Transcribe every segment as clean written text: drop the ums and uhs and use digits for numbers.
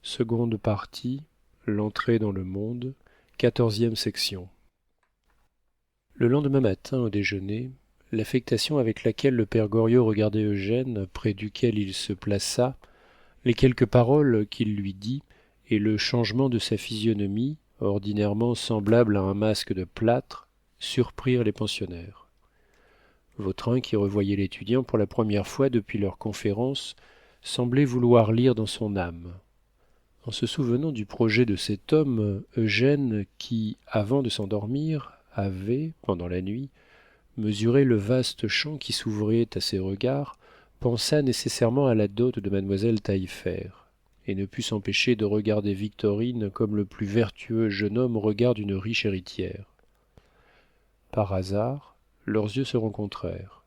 Seconde partie, l'entrée dans le monde, 14e section. Le lendemain matin au déjeuner, l'affectation avec laquelle le père Goriot regardait Eugène, près duquel il se plaça, les quelques paroles qu'il lui dit, et le changement de sa physionomie, ordinairement semblable à un masque de plâtre, surprirent les pensionnaires. Vautrin, qui revoyait l'étudiant pour la première fois depuis leur conférence, semblait vouloir lire dans son âme. En se souvenant du projet de cet homme, Eugène, qui, avant de s'endormir, avait, pendant la nuit, mesuré le vaste champ qui s'ouvrait à ses regards, pensa nécessairement à la dot de mademoiselle Taillefer, et ne put s'empêcher de regarder Victorine comme le plus vertueux jeune homme regarde une riche héritière. Par hasard, leurs yeux se rencontrèrent.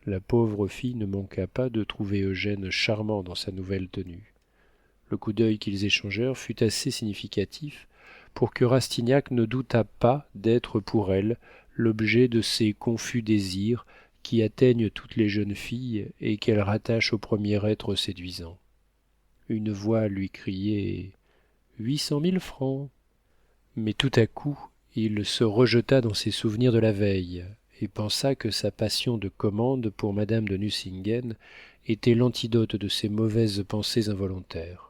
La pauvre fille ne manqua pas de trouver Eugène charmant dans sa nouvelle tenue. Le coup d'œil qu'ils échangèrent fut assez significatif pour que Rastignac ne doutât pas d'être pour elle l'objet de ces confus désirs qui atteignent toutes les jeunes filles et qu'elles rattachent au premier être séduisant. Une voix lui criait 800 000 francs. Mais tout à coup il se rejeta dans ses souvenirs de la veille et pensa que sa passion de commande pour madame de Nucingen était l'antidote de ses mauvaises pensées involontaires.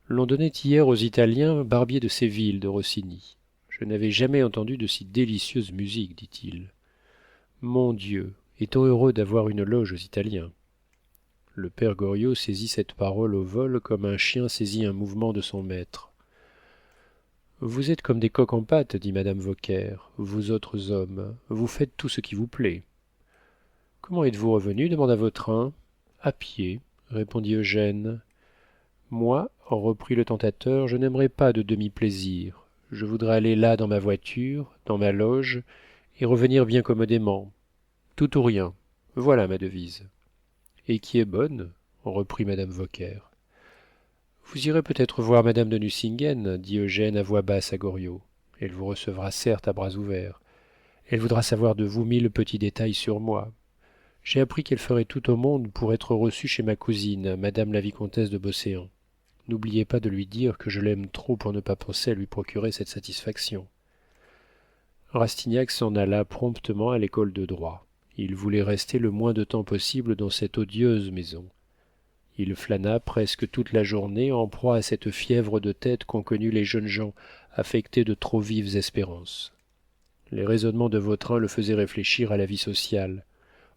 L'on donnait hier aux Italiens Barbier de Séville de Rossini. Je n'avais jamais entendu de si délicieuse musique, dit-il. Mon Dieu, est-on heureux d'avoir une loge aux Italiens. Le père Goriot saisit cette parole au vol comme un chien saisit un mouvement de son maître. Vous êtes comme des coqs en pâte, dit madame Vauquer, vous autres hommes, vous faites tout ce qui vous plaît. Comment êtes-vous revenu demanda Vautrin. À pied, répondit Eugène. Moi, reprit le tentateur, je n'aimerais pas de demi-plaisir. Je voudrais aller là dans ma voiture, dans ma loge, et revenir bien commodément. Tout ou rien. Voilà ma devise. Et qui est bonne, reprit madame Vauquer. Vous irez peut-être voir madame de Nucingen, dit Eugène à voix basse à Goriot. Elle vous recevra certes à bras ouverts. Elle voudra savoir de vous 1000 petits détails sur moi. J'ai appris qu'elle ferait tout au monde pour être reçue chez ma cousine, madame la vicomtesse de Beauséant. N'oubliez pas de lui dire que je l'aime trop pour ne pas penser à lui procurer cette satisfaction. Rastignac s'en alla promptement à l'école de droit. Il voulait rester le moins de temps possible dans cette odieuse maison. Il flâna presque toute la journée en proie à cette fièvre de tête qu'ont connue les jeunes gens affectés de trop vives espérances. Les raisonnements de Vautrin le faisaient réfléchir à la vie sociale,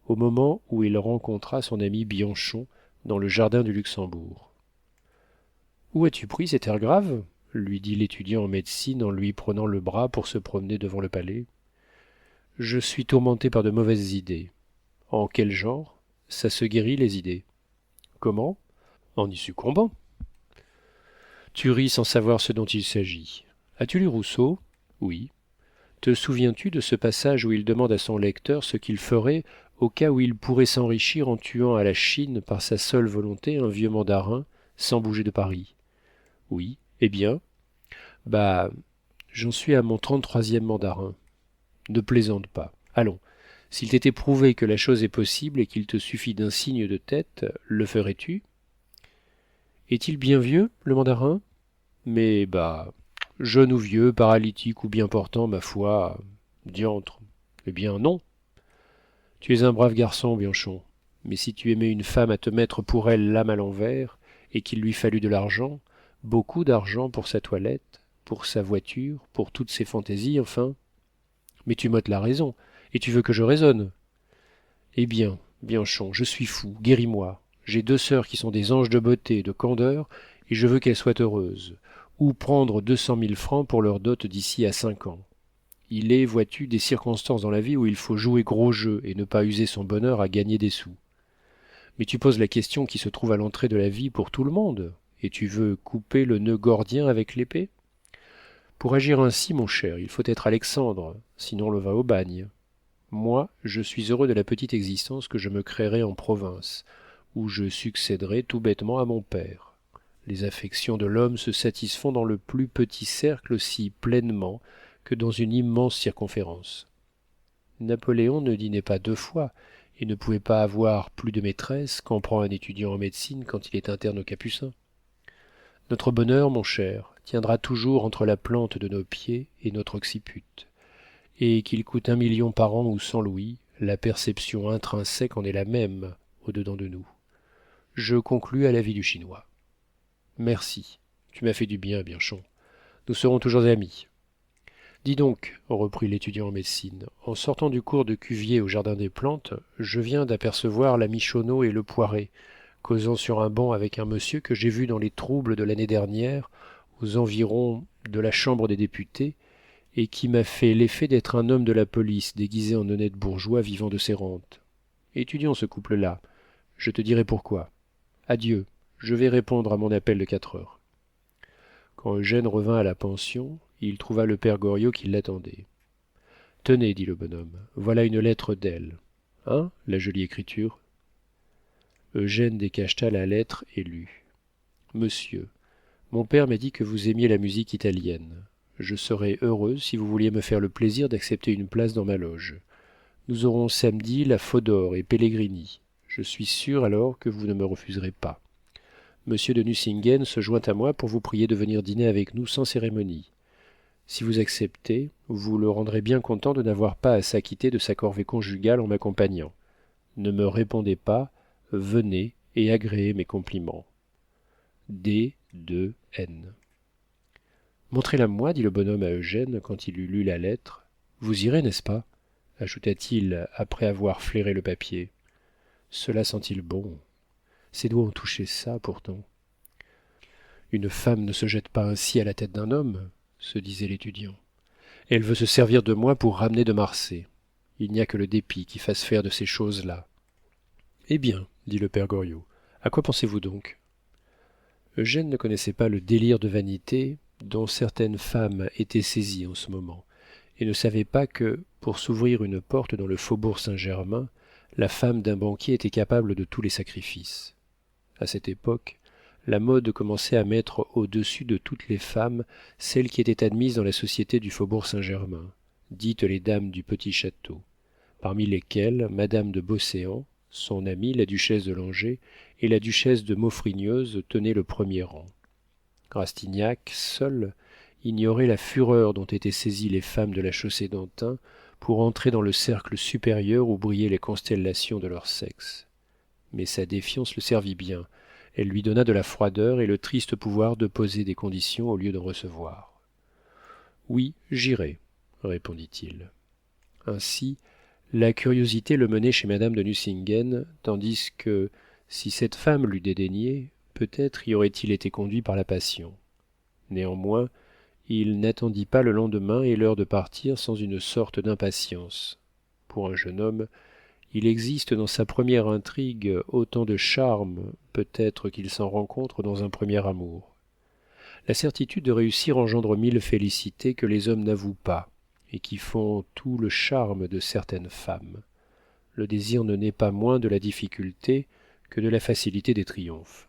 au moment où il rencontra son ami Bianchon dans le jardin du Luxembourg. Où as-tu pris cet air grave lui dit l'étudiant en médecine en lui prenant le bras pour se promener devant le palais. Je suis tourmenté par de mauvaises idées. En quel genre? Ça se guérit les idées. Comment? En y succombant. Tu ris sans savoir ce dont il s'agit. As-tu lu Rousseau? Oui. Te souviens-tu de ce passage où il demande à son lecteur ce qu'il ferait au cas où il pourrait s'enrichir en tuant à la Chine par sa seule volonté un vieux mandarin sans bouger de Paris? Oui. Eh bien? Bah, j'en suis à mon 33e mandarin. Ne plaisante pas. Allons, s'il t'était prouvé que la chose est possible et qu'il te suffit d'un signe de tête, le ferais-tu? Est-il bien vieux, le mandarin? Mais bah, jeune ou vieux, paralytique ou bien portant, ma foi, diantre. Eh bien, non. Tu es un brave garçon, Bianchon. Mais si tu aimais une femme à te mettre pour elle l'âme à l'envers, et qu'il lui fallut de l'argent, beaucoup d'argent pour sa toilette, pour sa voiture, pour toutes ses fantaisies, enfin. Mais tu m'ôtes la raison, et tu veux que je raisonne. Eh bien, Bianchon, je suis fou, guéris-moi. J'ai 2 sœurs qui sont des anges de beauté, de candeur, et je veux qu'elles soient heureuses. Ou prendre 200 000 francs pour leur dot d'ici à 5 ans. Il est, vois-tu, des circonstances dans la vie où il faut jouer gros jeu et ne pas user son bonheur à gagner des sous. Mais tu poses la question qui se trouve à l'entrée de la vie pour tout le monde, et tu veux couper le nœud gordien avec l'épée? Pour agir ainsi, mon cher, il faut être Alexandre, sinon l'on va au bagne. Moi, je suis heureux de la petite existence que je me créerai en province, où je succéderai tout bêtement à mon père. Les affections de l'homme se satisfont dans le plus petit cercle aussi pleinement que dans une immense circonférence. Napoléon ne dînait pas 2 fois et ne pouvait pas avoir plus de maîtresses qu'en prend un étudiant en médecine quand il est interne aux Capucins. Notre bonheur, mon cher, tiendra toujours entre la plante de nos pieds et notre occiput. Et qu'il coûte 1 million par an ou 100 louis, la perception intrinsèque en est la même au-dedans de nous. Je conclus à l'avis du Chinois. Merci, tu m'as fait du bien, Bianchon. Nous serons toujours amis. Dis donc, reprit l'étudiant en médecine, en sortant du cours de Cuvier au jardin des plantes, je viens d'apercevoir l'ami Chauneau et le Poiret, causant sur un banc avec un monsieur que j'ai vu dans les troubles de l'année dernière, aux environs de la Chambre des députés, et qui m'a fait l'effet d'être un homme de la police déguisé en honnête bourgeois vivant de ses rentes. Étudions ce couple-là, je te dirai pourquoi. Adieu, je vais répondre à mon appel de 4 heures. Quand Eugène revint à la pension, il trouva le père Goriot qui l'attendait. Tenez, dit le bonhomme, voilà une lettre d'elle. Hein, la jolie écriture. Eugène décacheta la lettre et lut. Monsieur, mon père m'a dit que vous aimiez la musique italienne. Je serais heureuse si vous vouliez me faire le plaisir d'accepter une place dans ma loge. Nous aurons samedi la Fodor et Pellegrini. Je suis sûr alors que vous ne me refuserez pas. Monsieur de Nucingen se joint à moi pour vous prier de venir dîner avec nous sans cérémonie. Si vous acceptez, vous le rendrez bien content de n'avoir pas à s'acquitter de sa corvée conjugale en m'accompagnant. Ne me répondez pas, venez et agréez mes compliments. D. de N. Montrez-la-moi, dit le bonhomme à Eugène quand il eut lu la lettre. Vous irez, n'est-ce pas ajouta-t-il après avoir flairé le papier. Cela sent-il bon. Ses doigts ont touché ça, pourtant. Une femme ne se jette pas ainsi à la tête d'un homme, se disait l'étudiant. Elle veut se servir de moi pour ramener de Marsay. Il n'y a que le dépit qui fasse faire de ces choses-là. Eh bien, dit le père Goriot, à quoi pensez-vous donc? Eugène ne connaissait pas le délire de vanité dont certaines femmes étaient saisies en ce moment, et ne savait pas que, pour s'ouvrir une porte dans le faubourg Saint-Germain, la femme d'un banquier était capable de tous les sacrifices. À cette époque, la mode commençait à mettre au-dessus de toutes les femmes celles qui étaient admises dans la société du faubourg Saint-Germain, dites les dames du petit château, parmi lesquelles madame de Beauséant, son amie la duchesse de Langeais et la duchesse de Maufrigneuse tenaient le premier rang. Rastignac, seul, ignorait la fureur dont étaient saisies les femmes de la Chaussée-d'Antin pour entrer dans le cercle supérieur où brillaient les constellations de leur sexe. Mais sa défiance le servit bien. Elle lui donna de la froideur et le triste pouvoir de poser des conditions au lieu d'en recevoir. Oui, j'irai, répondit-il. Ainsi, la curiosité le menait chez madame de Nucingen, tandis que, si cette femme l'eût dédaigné, peut-être y aurait-il été conduit par la passion. Néanmoins, il n'attendit pas le lendemain et l'heure de partir sans une sorte d'impatience. Pour un jeune homme, il existe dans sa première intrigue autant de charme, peut-être qu'il s'en rencontre dans un premier amour. La certitude de réussir engendre 1000 félicités que les hommes n'avouent pas, et qui font tout le charme de certaines femmes. Le désir ne naît pas moins de la difficulté que de la facilité des triomphes.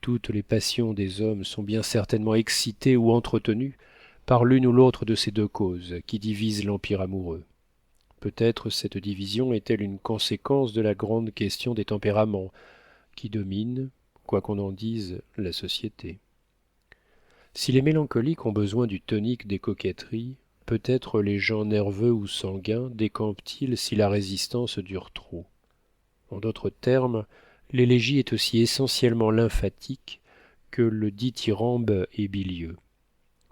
Toutes les passions des hommes sont bien certainement excitées ou entretenues par l'une ou l'autre de ces deux causes qui divisent l'empire amoureux. Peut-être cette division est-elle une conséquence de la grande question des tempéraments qui domine, quoi qu'on en dise, la société. Si les mélancoliques ont besoin du tonique des coquetteries, peut-être les gens nerveux ou sanguins décampent-ils si la résistance dure trop. En d'autres termes, l'élégie est aussi essentiellement lymphatique que le dithyrambe est bilieux.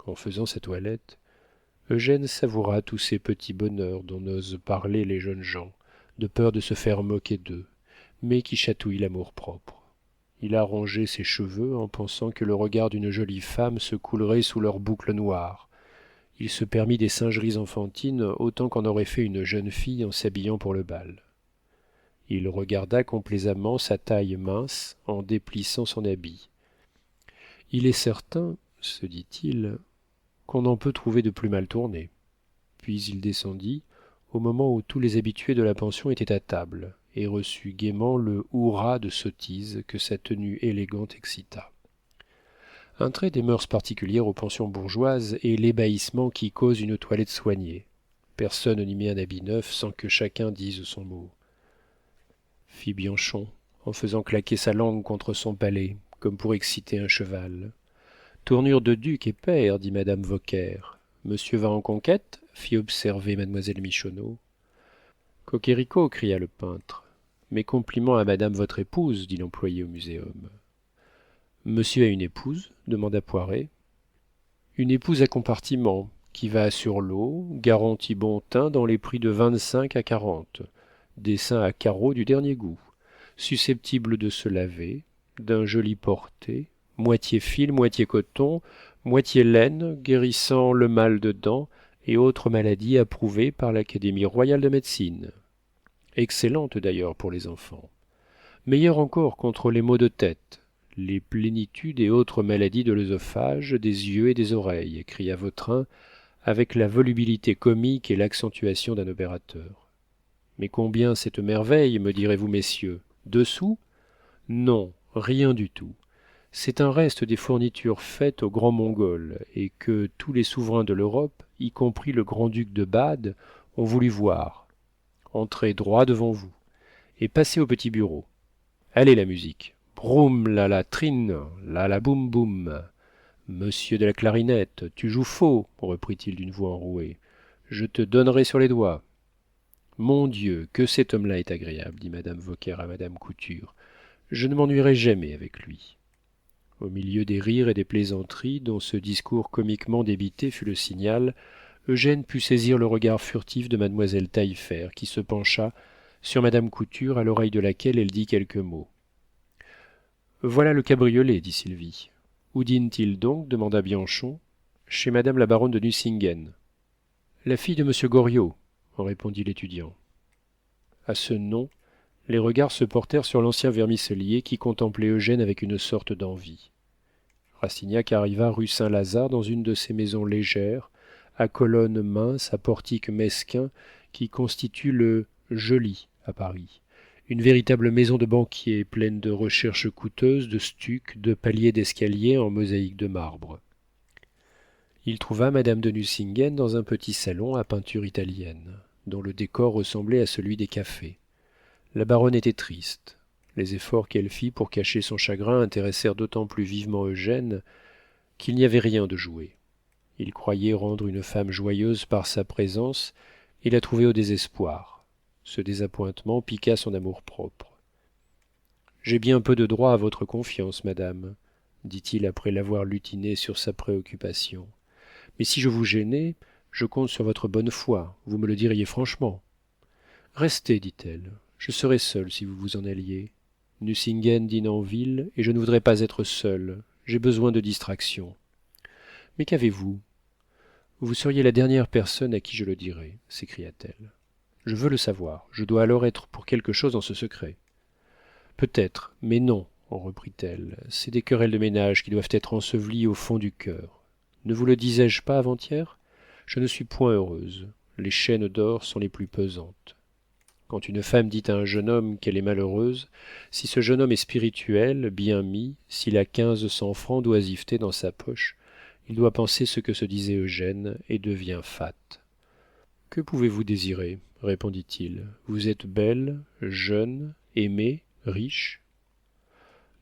En faisant sa toilette, Eugène savoura tous ces petits bonheurs dont n'osent parler les jeunes gens, de peur de se faire moquer d'eux, mais qui chatouillent l'amour-propre. Il arrangeait ses cheveux en pensant que le regard d'une jolie femme se coulerait sous leurs boucles noires. Il se permit des singeries enfantines autant qu'en aurait fait une jeune fille en s'habillant pour le bal. Il regarda complaisamment sa taille mince en déplissant son habit. Il est certain, se dit-il, qu'on en peut trouver de plus mal tournées. Puis il descendit au moment où tous les habitués de la pension étaient à table et reçut gaiement le hurrah de sottise que sa tenue élégante excita. Un trait des mœurs particulières aux pensions bourgeoises est l'ébahissement qui cause une toilette soignée. Personne n'y met un habit neuf sans que chacun dise son mot. Fit Bianchon, en faisant claquer sa langue contre son palais, comme pour exciter un cheval. tournure de duc et pair, dit madame Vauquer. Monsieur va en conquête fit observer mademoiselle Michonneau. Coquerico, cria le peintre. Mes compliments à madame votre épouse, dit l'employé au muséum. Monsieur a une épouse demanda Poiret. Une épouse à compartiment, qui va sur l'eau, garantie bon teint dans les prix de 25 à 40, dessin à carreaux du dernier goût, susceptible de se laver, d'un joli porté, moitié fil, moitié coton, moitié laine, guérissant le mal de dents et autres maladies approuvées par l'Académie royale de médecine. Excellente d'ailleurs pour les enfants. Meilleure encore contre les maux de tête, les plénitudes et autres maladies de l'œsophage, des yeux et des oreilles, cria Vautrin avec la volubilité comique et l'accentuation d'un opérateur. Mais combien cette merveille, me direz-vous, messieurs? 2 sous? Non, rien du tout. C'est un reste des fournitures faites aux grands Mongols, et que tous les souverains de l'Europe, y compris le grand-duc de Bade, ont voulu voir. Entrez droit devant vous, et passez au petit bureau. Allez la musique. Broum la la trine, la la boum boum. Monsieur de la clarinette, tu joues faux, reprit-il d'une voix enrouée. Je te donnerai sur les doigts. Mon Dieu, que cet homme-là est agréable, dit madame Vauquer à madame Couture. Je ne m'ennuierai jamais avec lui. Au milieu des rires et des plaisanteries dont ce discours comiquement débité fut le signal, Eugène put saisir le regard furtif de mademoiselle Taillefer, qui se pencha sur madame Couture, à l'oreille de laquelle elle dit quelques mots. Voilà le cabriolet, dit Sylvie. Où dîne-t-il donc demanda Bianchon. Chez madame la baronne de Nucingen. La fille de monsieur Goriot, répondit l'étudiant. À ce nom, les regards se portèrent sur l'ancien vermicellier qui contemplait Eugène avec une sorte d'envie. Rastignac arriva rue Saint-Lazare dans une de ces maisons légères, à colonnes minces, à portiques mesquins, qui constituent le joli à Paris. Une véritable maison de banquier, pleine de recherches coûteuses, de stucs, de paliers d'escalier en mosaïque de marbre. Il trouva madame de Nucingen dans un petit salon à peinture italienne, dont le décor ressemblait à celui des cafés. La baronne était triste. Les efforts qu'elle fit pour cacher son chagrin intéressèrent d'autant plus vivement Eugène qu'il n'y avait rien de joué. Il croyait rendre une femme joyeuse par sa présence et la trouvait au désespoir. Ce désappointement piqua son amour-propre. J'ai bien peu de droit à votre confiance, madame, dit-il après l'avoir lutinée sur sa préoccupation. Mais si je vous gênais, je compte sur votre bonne foi, vous me le diriez franchement. Restez, dit-elle, je serai seule si vous vous en alliez. Nucingen dîne en ville, et je ne voudrais pas être seule, j'ai besoin de distraction. Mais qu'avez-vous? Vous seriez la dernière personne à qui je le dirais, s'écria-t-elle. Je veux le savoir, je dois alors être pour quelque chose dans ce secret. Peut-être, mais non, reprit-elle, c'est des querelles de ménage qui doivent être ensevelies au fond du cœur. Ne vous le disais-je pas avant-hier? Je ne suis point heureuse, les chaînes d'or sont les plus pesantes. Quand une femme dit à un jeune homme qu'elle est malheureuse, si ce jeune homme est spirituel, bien mis, s'il a 1500 francs d'oisiveté dans sa poche, il doit penser ce que se disait Eugène et devient fat. Que pouvez-vous désirer? Répondit-il. Vous êtes belle, jeune, aimée, riche.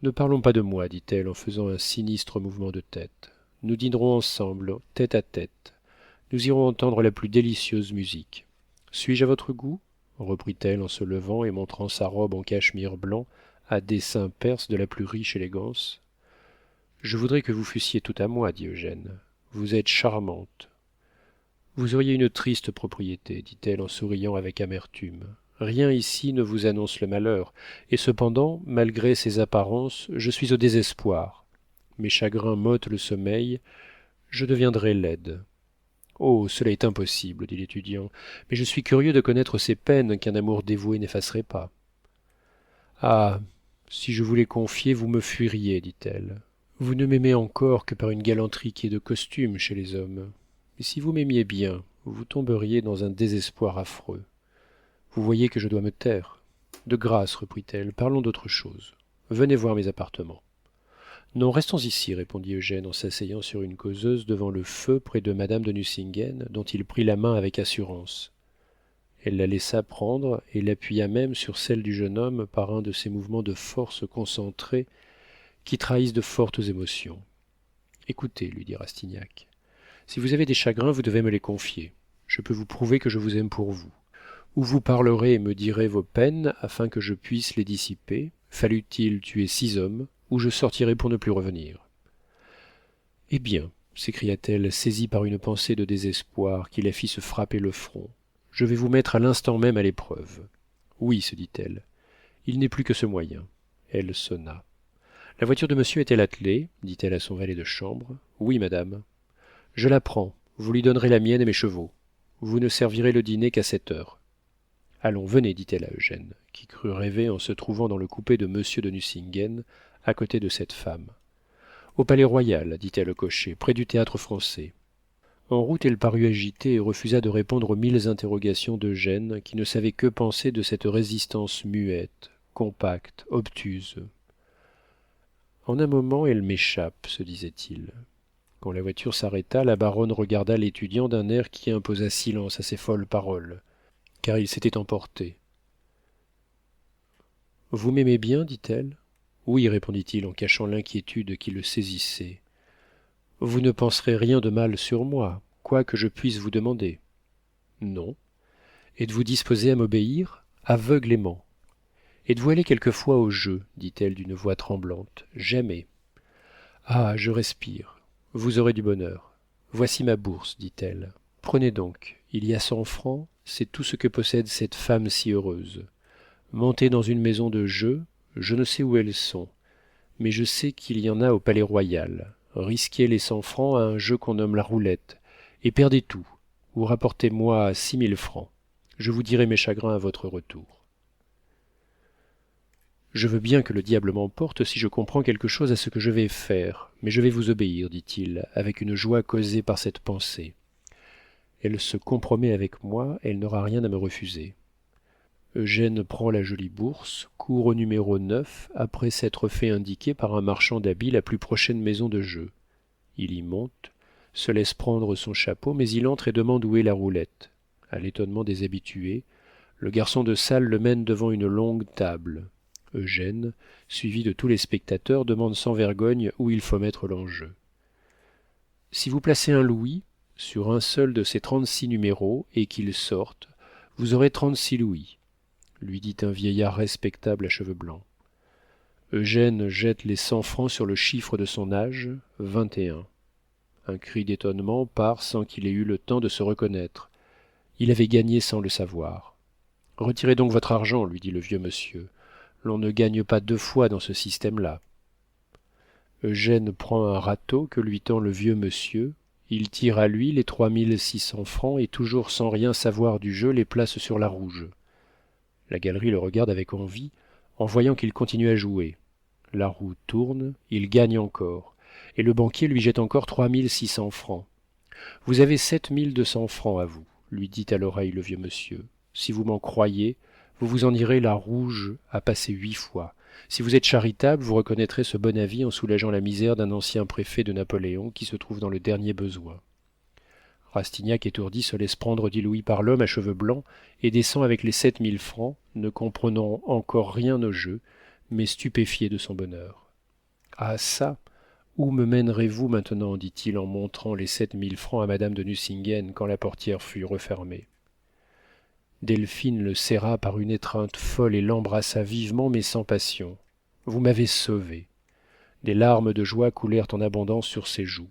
Ne parlons pas de moi, dit-elle en faisant un sinistre mouvement de tête. Nous dînerons ensemble, tête à tête. Nous irons entendre la plus délicieuse musique. Suis-je à votre goût? Reprit-elle en se levant et montrant sa robe en cachemire blanc à dessins perses de la plus riche élégance. Je voudrais que vous fussiez tout à moi, dit Eugène. Vous êtes charmante. Vous auriez une triste propriété, dit-elle en souriant avec amertume. Rien ici ne vous annonce le malheur, et cependant, malgré ces apparences, je suis au désespoir. Mes chagrins m'ôtent le sommeil, je deviendrai laide. Oh, cela est impossible, dit l'étudiant, mais je suis curieux de connaître ces peines qu'un amour dévoué n'effacerait pas. Ah, si je vous les confiais, vous me fuiriez, dit-elle. Vous ne m'aimez encore que par une galanterie qui est de costume chez les hommes. Mais si vous m'aimiez bien, vous tomberiez dans un désespoir affreux. Vous voyez que je dois me taire. De grâce, reprit-elle, parlons d'autre chose. Venez voir mes appartements. Non, restons ici, répondit Eugène en s'asseyant sur une causeuse devant le feu près de madame de Nucingen, dont il prit la main avec assurance. Elle la laissa prendre et l'appuya même sur celle du jeune homme par un de ces mouvements de force concentrés qui trahissent de fortes émotions. Écoutez, lui dit Rastignac, si vous avez des chagrins, vous devez me les confier. Je peux vous prouver que je vous aime pour vous. Ou vous parlerez et me direz vos peines afin que je puisse les dissiper, fallût-il tuer 6 hommes, ou je sortirai pour ne plus revenir. Eh bien, s'écria-t-elle, saisie par une pensée de désespoir qui la fit se frapper le front, je vais vous mettre à l'instant même à l'épreuve. Oui, se dit-elle, il n'est plus que ce moyen. Elle sonna. La voiture de monsieur est-elle attelée dit-elle à son valet de chambre. Oui, madame. Je la prends, vous lui donnerez la mienne et mes chevaux. Vous ne servirez le dîner qu'à 7 heures. Allons, venez, dit-elle à Eugène, qui crut rêver en se trouvant dans le coupé de monsieur de Nucingen, à côté de cette femme. Au Palais-Royal, dit-elle au cocher, près du Théâtre-Français. En route, elle parut agitée et refusa de répondre aux 1000 interrogations d'Eugène, qui ne savait que penser de cette résistance muette, compacte, obtuse. En un moment, elle m'échappe, se disait-il. Quand la voiture s'arrêta, la baronne regarda l'étudiant d'un air qui imposa silence à ses folles paroles, car il s'était emporté. Vous m'aimez bien dit-elle. Oui, répondit-il en cachant l'inquiétude qui le saisissait. Vous ne penserez rien de mal sur moi, quoi que je puisse vous demander. Non. Êtes-vous disposé à m'obéir aveuglément? Êtes-vous allé quelquefois au jeu dit-elle d'une voix tremblante. Jamais. Ah, je respire. Vous aurez du bonheur. Voici ma bourse, dit-elle. Prenez donc. Il y a 100 francs, c'est tout ce que possède cette femme si heureuse. Montez dans une maison de jeu, je ne sais où elles sont, mais je sais qu'il y en a au Palais-Royal. Risquez les 100 francs à un jeu qu'on nomme la roulette, et perdez tout, ou rapportez-moi 6000 francs. Je vous dirai mes chagrins à votre retour. Je veux bien que le diable m'emporte si je comprends quelque chose à ce que je vais faire, mais je vais vous obéir, dit-il, avec une joie causée par cette pensée. Elle se compromet avec moi, elle n'aura rien à me refuser. Eugène prend la jolie bourse, court au numéro 9, après s'être fait indiquer par un marchand d'habits la plus prochaine maison de jeu. Il y monte, se laisse prendre son chapeau, mais il entre et demande où est la roulette. À l'étonnement des habitués, le garçon de salle le mène devant une longue table. Eugène, suivi de tous les spectateurs, demande sans vergogne où il faut mettre l'enjeu. Si vous placez un louis sur un seul de ces 36 numéros et qu'il sorte, vous aurez 36 louis, lui dit un vieillard respectable à cheveux blancs. Eugène jette les 100 francs sur le chiffre de son âge, 21. Un cri d'étonnement part sans qu'il ait eu le temps de se reconnaître. Il avait gagné sans le savoir. Retirez donc votre argent, lui dit le vieux monsieur. L'on ne gagne pas 2 fois dans ce système-là. Eugène prend un râteau que lui tend le vieux monsieur. Il tire à lui les 3600 francs et toujours sans rien savoir du jeu les place sur la rouge. La galerie le regarde avec envie en voyant qu'il continue à jouer. La roue tourne, il gagne encore, et le banquier lui jette encore 3600 francs. Vous avez 7200 francs à vous, lui dit à l'oreille le vieux monsieur. Si vous m'en croyez, vous vous en irez la rouge à passer 8 fois. Si vous êtes charitable, vous reconnaîtrez ce bon avis en soulageant la misère d'un ancien préfet de Napoléon qui se trouve dans le dernier besoin. Rastignac, étourdi, se laisse prendre 10 louis par l'homme à cheveux blancs et descend avec les 7000 francs, ne comprenant encore rien au jeu, mais stupéfié de son bonheur. Ah çà, où me mènerez-vous maintenant dit-il en montrant les 7000 francs à madame de Nucingen quand la portière fut refermée. Delphine le serra par une étreinte folle et l'embrassa vivement mais sans passion. Vous m'avez sauvé. Des larmes de joie coulèrent en abondance sur ses joues.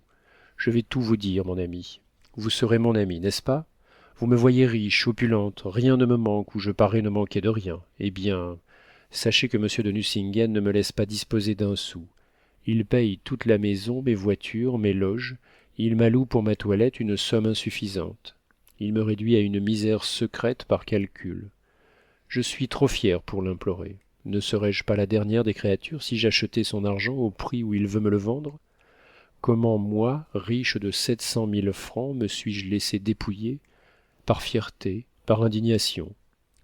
Je vais tout vous dire, mon ami. Vous serez mon ami, n'est-ce pas? Vous me voyez riche, opulente, rien ne me manque ou je parais ne manquer de rien. Eh bien, sachez que monsieur de Nucingen ne me laisse pas disposer d'un sou. Il paye toute la maison, mes voitures, mes loges. Il m'alloue pour ma toilette une somme insuffisante. Il me réduit à une misère secrète par calcul. Je suis trop fier pour l'implorer. Ne serais-je pas la dernière des créatures si j'achetais son argent au prix où il veut me le vendre? Comment moi, riche de 700 000 francs, me suis-je laissé dépouiller? Par fierté, par indignation.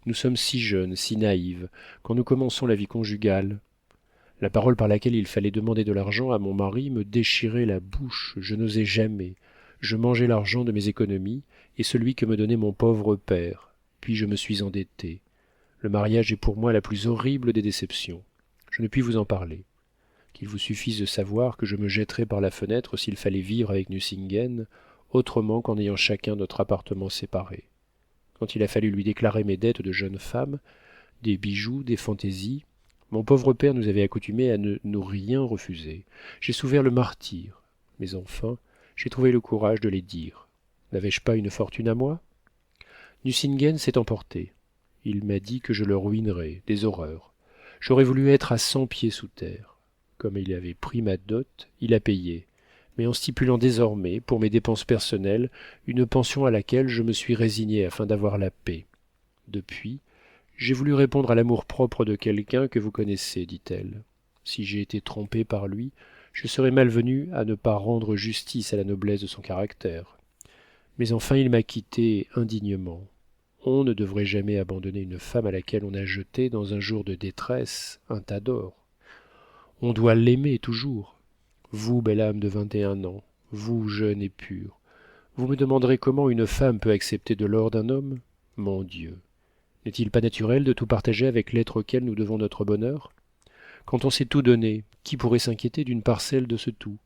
Nous sommes si jeunes, si naïves, quand nous commençons la vie conjugale. La parole par laquelle il fallait demander de l'argent à mon mari me déchirait la bouche, je n'osais jamais. Je mangeais l'argent de mes économies et celui que me donnait mon pauvre père. Puis je me suis endetté. Le mariage est pour moi la plus horrible des déceptions. Je ne puis vous en parler. qu'il vous suffise de savoir que je me jetterais par la fenêtre s'il fallait vivre avec Nucingen, autrement qu'en ayant chacun notre appartement séparé. Quand il a fallu lui déclarer mes dettes de jeune femme, des bijoux, des fantaisies, mon pauvre père nous avait accoutumés à ne nous rien refuser. J'ai souffert le martyre, mais enfin, j'ai trouvé le courage de les dire. N'avais-je pas une fortune à moi? Nucingen s'est emporté. Il m'a dit que je le ruinerais, des horreurs. J'aurais voulu être à 100 pieds sous terre. Comme il avait pris ma dot, il a payé, mais en stipulant désormais, pour mes dépenses personnelles, une pension à laquelle je me suis résigné afin d'avoir la paix. Depuis, j'ai voulu répondre à l'amour-propre de quelqu'un que vous connaissez, dit-elle. Si j'ai été trompée par lui, je serais malvenue à ne pas rendre justice à la noblesse de son caractère. Mais enfin il m'a quittée indignement. On ne devrait jamais abandonner une femme à laquelle on a jeté, dans un jour de détresse, un tas d'or. On doit l'aimer toujours. Vous, belle âme de 21 ans, vous, jeune et pure, vous me demanderez comment une femme peut accepter de l'or d'un homme? Mon Dieu! N'est-il pas naturel de tout partager avec l'être auquel nous devons notre bonheur? Quand on s'est tout donné, qui pourrait s'inquiéter d'une parcelle de ce tout?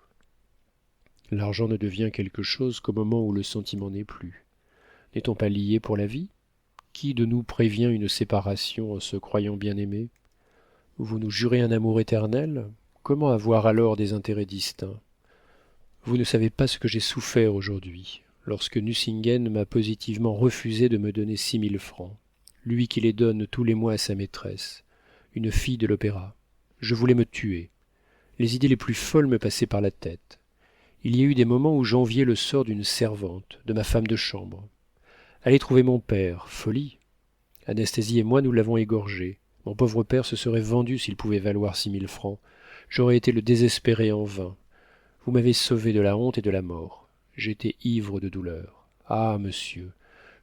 L'argent ne devient quelque chose qu'au moment où le sentiment n'est plus. N'est-on pas liés pour la vie? Qui de nous prévient une séparation en se croyant bien aimés? Vous nous jurez un amour éternel? Comment avoir alors des intérêts distincts? Vous ne savez pas ce que j'ai souffert aujourd'hui, lorsque Nucingen m'a positivement refusé de me donner 6 000 francs, lui qui les donne tous les mois à sa maîtresse, une fille de l'opéra. Je voulais me tuer. Les idées les plus folles me passaient par la tête. Il y a eu des moments où j'enviais le sort d'une servante, de ma femme de chambre. Allez trouver mon père, folie. Anastasie et moi nous l'avons égorgé. Mon pauvre père se serait vendu s'il pouvait valoir 6 000 francs. J'aurais été le désespéré en vain. Vous m'avez sauvé de la honte et de la mort. J'étais ivre de douleur. Ah, monsieur,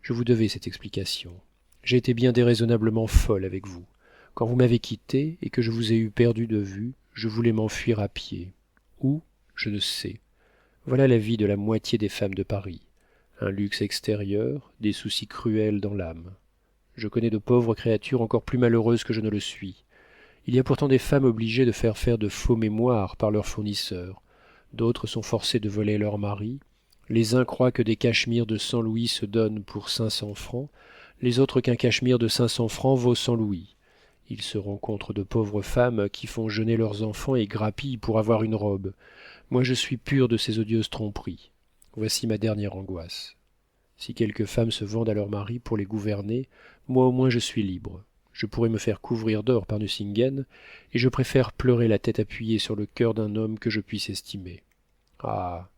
je vous devais cette explication. J'ai été bien déraisonnablement folle avec vous. Quand vous m'avez quitté et que je vous ai eu perdu de vue, je voulais m'enfuir à pied. Où? Je ne sais. Voilà la vie de la moitié des femmes de Paris. Un luxe extérieur, des soucis cruels dans l'âme. Je connais de pauvres créatures encore plus malheureuses que je ne le suis. Il y a pourtant des femmes obligées de faire de faux mémoires par leurs fournisseurs. D'autres sont forcées de voler leurs maris. Les uns croient que des cachemires de 100 louis se donnent pour 500 francs, les autres qu'un cachemire de 500 francs vaut 100 louis. Il se rencontre de pauvres femmes qui font jeûner leurs enfants et grappillent pour avoir une robe. Moi je suis pure de ces odieuses tromperies. Voici ma dernière angoisse. Si quelques femmes se vendent à leurs maris pour les gouverner, moi au moins je suis libre. Je pourrais me faire couvrir d'or par Nucingen, et je préfère pleurer la tête appuyée sur le cœur d'un homme que je puisse estimer. Ah,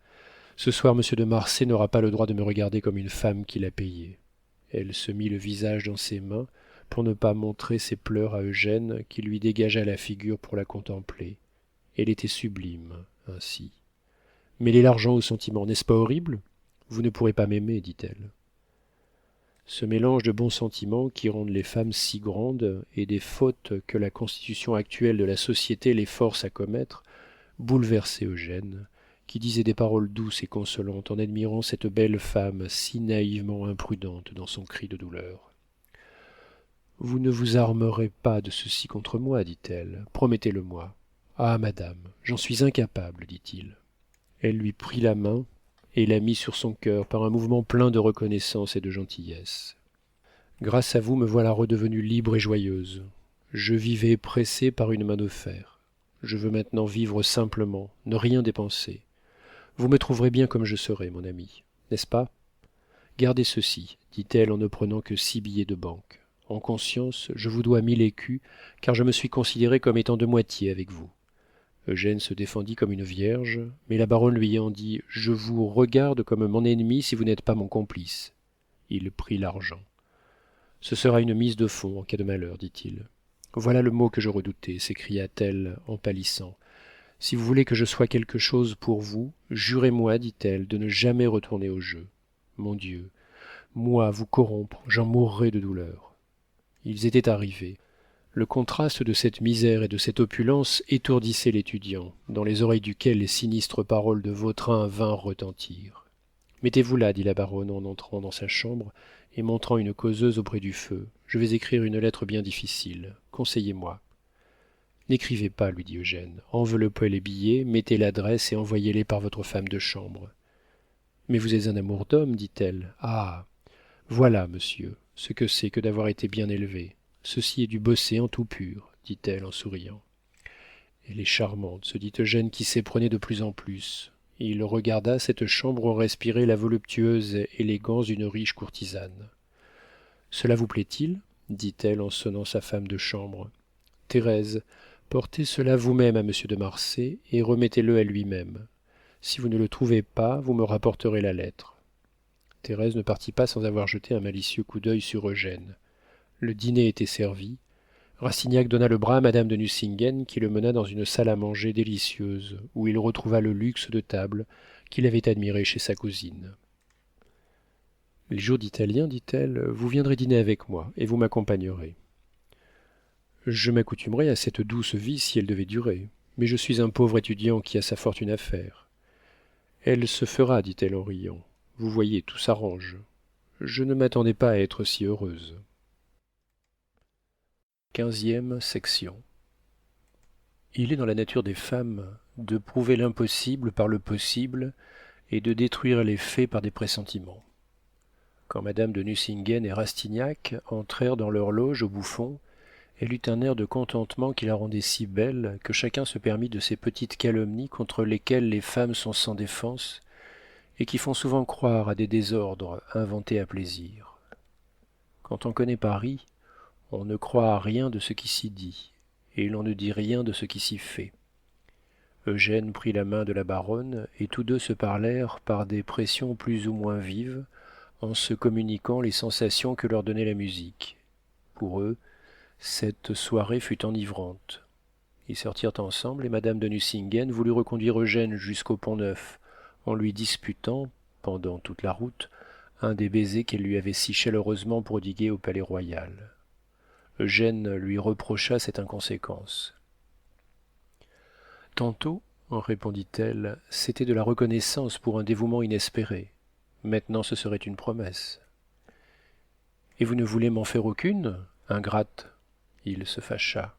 ce soir monsieur de Marsay n'aura pas le droit de me regarder comme une femme qu'il a payée. Elle se mit le visage dans ses mains pour ne pas montrer ses pleurs à Eugène, qui lui dégagea la figure pour la contempler. Elle était sublime, ainsi. Mêler l'argent au sentiment, n'est-ce pas horrible? Vous ne pourrez pas m'aimer, dit-elle. Ce mélange de bons sentiments qui rendent les femmes si grandes et des fautes que la constitution actuelle de la société les force à commettre bouleversait Eugène, qui disait des paroles douces et consolantes en admirant cette belle femme si naïvement imprudente dans son cri de douleur. Vous ne vous armerez pas de ceci contre moi, dit-elle. Promettez-le-moi. Ah, madame, j'en suis incapable, dit-il. Elle lui prit la main et la mit sur son cœur par un mouvement plein de reconnaissance et de gentillesse. Grâce à vous, me voilà redevenue libre et joyeuse. Je vivais pressée par une main de fer. Je veux maintenant vivre simplement, ne rien dépenser. Vous me trouverez bien comme je serai, mon ami, n'est-ce pas? Gardez ceci, dit-elle en ne prenant que 6 billets de banque. En conscience, je vous dois 1 000 écus, car je me suis considérée comme étant de moitié avec vous. Eugène se défendit comme une vierge, mais la baronne lui en dit « Je vous regarde comme mon ennemi si vous n'êtes pas mon complice. » Il prit l'argent. « Ce sera une mise de fonds en cas de malheur, dit-il. »« Voilà le mot que je redoutais, s'écria-t-elle en pâlissant. Si vous voulez que je sois quelque chose pour vous, jurez-moi, dit-elle, de ne jamais retourner au jeu. Mon Dieu, moi, vous corrompre, j'en mourrais de douleur. » Ils étaient arrivés. Le contraste de cette misère et de cette opulence étourdissait l'étudiant, dans les oreilles duquel les sinistres paroles de Vautrin vinrent retentir. « Mettez-vous là, dit la baronne en entrant dans sa chambre et montrant une causeuse auprès du feu. Je vais écrire une lettre bien difficile. Conseillez-moi. » N'écrivez pas, lui dit Eugène. Enveloppez les billets, mettez l'adresse et envoyez-les par votre femme de chambre. Mais vous êtes un amour d'homme, dit-elle. Ah. Voilà, monsieur, ce que c'est que d'avoir été bien élevé. Ceci est du bosséen tout pur, dit-elle en souriant. Elle est charmante, se dit Eugène qui s'éprenait de plus en plus. Il regarda cette chambre respirer la voluptueuse élégance d'une riche courtisane. Cela vous plaît-il dit-elle en sonnant sa femme de chambre. Thérèse, portez cela vous-même à monsieur de Marsay et remettez-le à lui-même. Si vous ne le trouvez pas, vous me rapporterez la lettre. Thérèse ne partit pas sans avoir jeté un malicieux coup d'œil sur Eugène. Le dîner était servi. Rastignac donna le bras à madame de Nucingen qui le mena dans une salle à manger délicieuse où il retrouva le luxe de table qu'il avait admiré chez sa cousine. Les jours d'Italien, dit-elle, vous viendrez dîner avec moi et vous m'accompagnerez. Je m'accoutumerai à cette douce vie si elle devait durer, mais je suis un pauvre étudiant qui a sa fortune à faire. Elle se fera, dit-elle en riant. Vous voyez, tout s'arrange. Je ne m'attendais pas à être si heureuse. 15e section. Il est dans la nature des femmes de prouver l'impossible par le possible et de détruire les faits par des pressentiments. Quand madame de Nucingen et Rastignac entrèrent dans leur loge au Bouffon, elle eut un air de contentement qui la rendait si belle que chacun se permit de ces petites calomnies contre lesquelles les femmes sont sans défense et qui font souvent croire à des désordres inventés à plaisir. Quand on connaît Paris, on ne croit à rien de ce qui s'y dit, et l'on ne dit rien de ce qui s'y fait. Eugène prit la main de la baronne, et tous deux se parlèrent par des pressions plus ou moins vives, en se communiquant les sensations que leur donnait la musique. Pour eux, cette soirée fut enivrante. Ils sortirent ensemble, et madame de Nucingen voulut reconduire Eugène jusqu'au Pont-Neuf, en lui disputant, pendant toute la route, un des baisers qu'elle lui avait si chaleureusement prodigués au Palais-Royal. Eugène lui reprocha cette inconséquence. Tantôt, répondit-elle, c'était de la reconnaissance pour un dévouement inespéré. Maintenant ce serait une promesse. Et vous ne voulez m'en faire aucune, ingrate. Il se fâcha.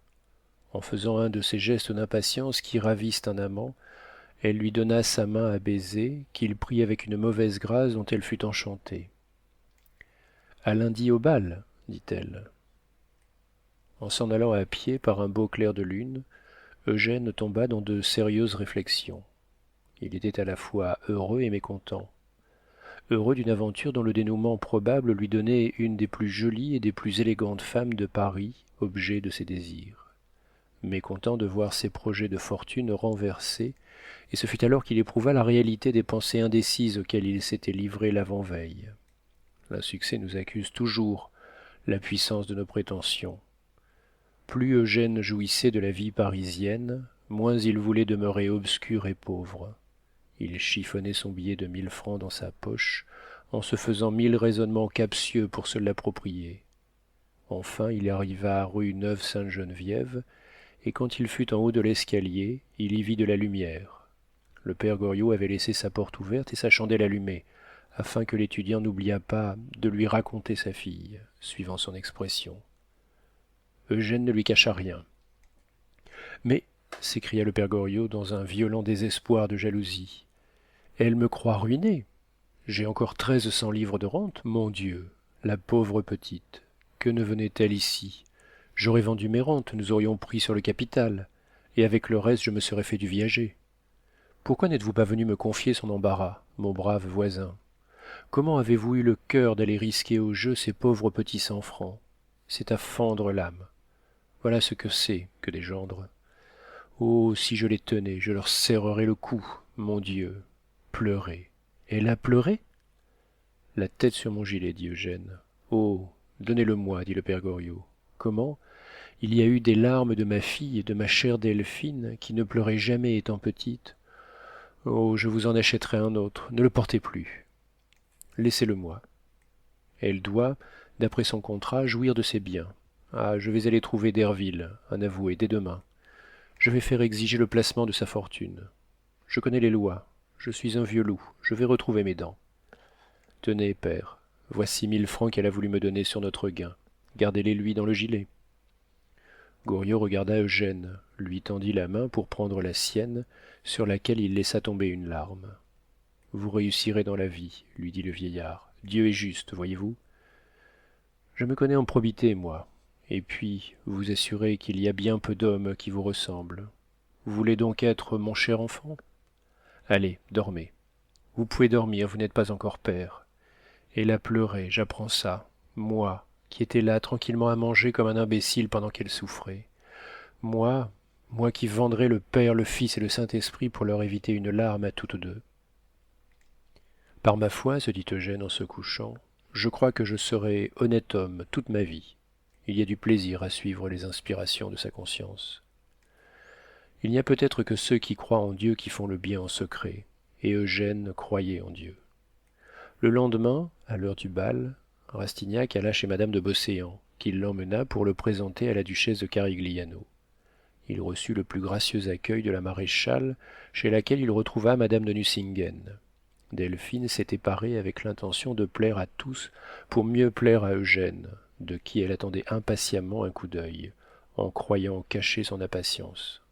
En faisant un de ces gestes d'impatience qui ravissent un amant, elle lui donna sa main à baiser, qu'il prit avec une mauvaise grâce dont elle fut enchantée. À lundi au bal, dit-elle. En s'en allant à pied par un beau clair de lune, Eugène tomba dans de sérieuses réflexions. Il était à la fois heureux et mécontent. Heureux d'une aventure dont le dénouement probable lui donnait une des plus jolies et des plus élégantes femmes de Paris, objet de ses désirs. Mécontent de voir ses projets de fortune renversés, et ce fut alors qu'il éprouva la réalité des pensées indécises auxquelles il s'était livré l'avant-veille. L'insuccès nous accuse toujours la puissance de nos prétentions. Plus Eugène jouissait de la vie parisienne, moins il voulait demeurer obscur et pauvre. Il chiffonnait son billet de 1000 francs dans sa poche, en se faisant 1000 raisonnements captieux pour se l'approprier. Enfin, il arriva rue Neuve-Sainte-Geneviève, et quand il fut en haut de l'escalier, il y vit de la lumière. Le père Goriot avait laissé sa porte ouverte et sa chandelle allumée, afin que l'étudiant n'oubliât pas de lui raconter sa fille, suivant son expression. Eugène ne lui cacha rien. Mais, s'écria le père Goriot dans un violent désespoir de jalousie, elle me croit ruiné. J'ai encore 1300 livres de rente, mon Dieu, la pauvre petite. Que ne venait-elle ici? J'aurais vendu mes rentes, nous aurions pris sur le capital, et avec le reste je me serais fait du viager. Pourquoi n'êtes-vous pas venu me confier son embarras, mon brave voisin? Comment avez-vous eu le cœur d'aller risquer au jeu ces pauvres petits 100 francs? C'est à fendre l'âme. Voilà ce que c'est que des gendres. Oh, si je les tenais, je leur serrerais le cou, mon Dieu. Pleurer. Elle a pleuré? La tête sur mon gilet, dit Eugène. Oh, donnez-le-moi, dit le père Goriot. Comment? Il y a eu des larmes de ma fille, de ma chère Delphine, qui ne pleurait jamais étant petite. Oh, je vous en achèterai un autre, ne le portez plus. Laissez-le-moi. Elle doit, d'après son contrat, jouir de ses biens. Ah, je vais aller trouver Derville, un avoué, dès demain. Je vais faire exiger le placement de sa fortune. Je connais les lois. Je suis un vieux loup. Je vais retrouver mes dents. Tenez, père, voici 1000 francs qu'elle a voulu me donner sur notre gain. Gardez-les lui dans le gilet. Goriot regarda Eugène, lui tendit la main pour prendre la sienne, sur laquelle il laissa tomber une larme. Vous réussirez dans la vie, lui dit le vieillard. Dieu est juste, voyez-vous. Je me connais en probité, moi. Et puis, vous assurez qu'il y a bien peu d'hommes qui vous ressemblent. Vous voulez donc être mon cher enfant? Allez, dormez. Vous pouvez dormir, vous n'êtes pas encore père. Elle a pleuré, j'apprends ça. Moi, qui étais là tranquillement à manger comme un imbécile pendant qu'elle souffrait. Moi qui vendrais le Père, le Fils et le Saint-Esprit pour leur éviter une larme à toutes deux. Par ma foi, se dit Eugène en se couchant, je crois que je serai honnête homme toute ma vie. Il y a du plaisir à suivre les inspirations de sa conscience. Il n'y a peut-être que ceux qui croient en Dieu qui font le bien en secret, et Eugène croyait en Dieu. Le lendemain, à l'heure du bal, Rastignac alla chez madame de Beauséant, qui l'emmena pour le présenter à la duchesse de Carigliano. Il reçut le plus gracieux accueil de la maréchale, chez laquelle il retrouva madame de Nucingen. Delphine s'était parée avec l'intention de plaire à tous pour mieux plaire à Eugène, de qui elle attendait impatiemment un coup d'œil, en croyant cacher son impatience.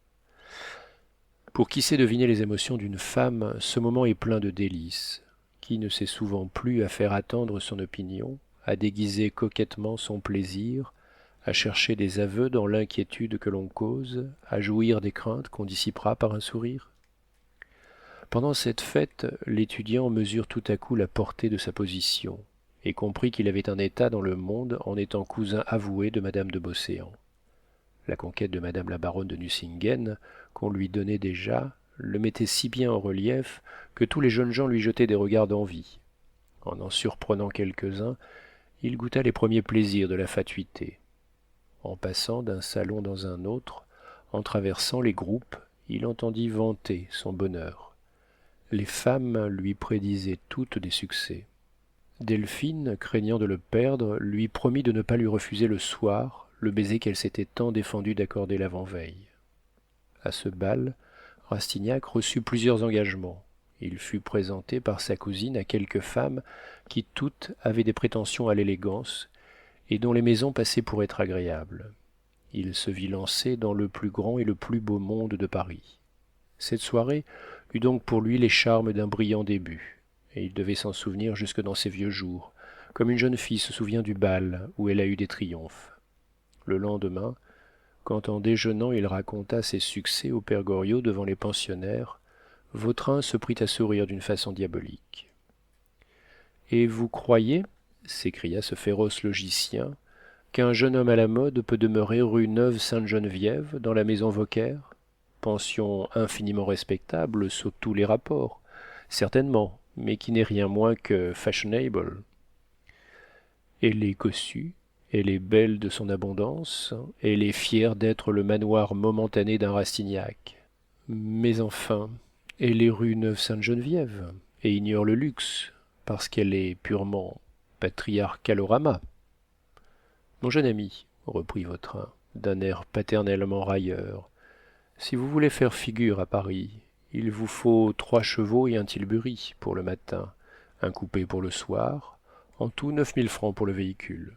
Pour qui sait deviner les émotions d'une femme, ce moment est plein de délices. Qui ne sait souvent plus à faire attendre son opinion, à déguiser coquettement son plaisir, à chercher des aveux dans l'inquiétude que l'on cause, à jouir des craintes qu'on dissipera par un sourire? Pendant cette fête, l'étudiant mesure tout à coup la portée de sa position, et comprit qu'il avait un état dans le monde en étant cousin avoué de madame de Beauséant. La conquête de madame la baronne de Nucingen, qu'on lui donnait déjà, le mettait si bien en relief que tous les jeunes gens lui jetaient des regards d'envie. En surprenant quelques-uns, il goûta les premiers plaisirs de la fatuité. En passant d'un salon dans un autre, en traversant les groupes, il entendit vanter son bonheur. Les femmes lui prédisaient toutes des succès. Delphine, craignant de le perdre, lui promit de ne pas lui refuser le soir le baiser qu'elle s'était tant défendu d'accorder l'avant-veille. À ce bal, Rastignac reçut plusieurs engagements. Il fut présenté par sa cousine à quelques femmes qui toutes avaient des prétentions à l'élégance et dont les maisons passaient pour être agréables. Il se vit lancé dans le plus grand et le plus beau monde de Paris. Cette soirée eut donc pour lui les charmes d'un brillant début, et il devait s'en souvenir jusque dans ses vieux jours, comme une jeune fille se souvient du bal où elle a eu des triomphes. Le lendemain, quand en déjeunant il raconta ses succès au père Goriot devant les pensionnaires, Vautrin se prit à sourire d'une façon diabolique. Et vous croyez, s'écria ce féroce logicien, qu'un jeune homme à la mode peut demeurer rue Neuve-Sainte-Geneviève, dans la maison Vauquer, pension infiniment respectable sous tous les rapports, certainement, mais qui n'est rien moins que fashionable. Elle est cossue, elle est belle de son abondance, elle est fière d'être le manoir momentané d'un Rastignac. Mais enfin, elle est rue Neuve-Sainte-Geneviève, et ignore le luxe, parce qu'elle est purement patriarcalorama. Mon jeune ami, reprit Vautrin, d'un air paternellement railleur, si vous voulez faire figure à Paris, il vous faut 3 chevaux et un tilbury pour le matin, un coupé pour le soir, en tout 9000 francs pour le véhicule.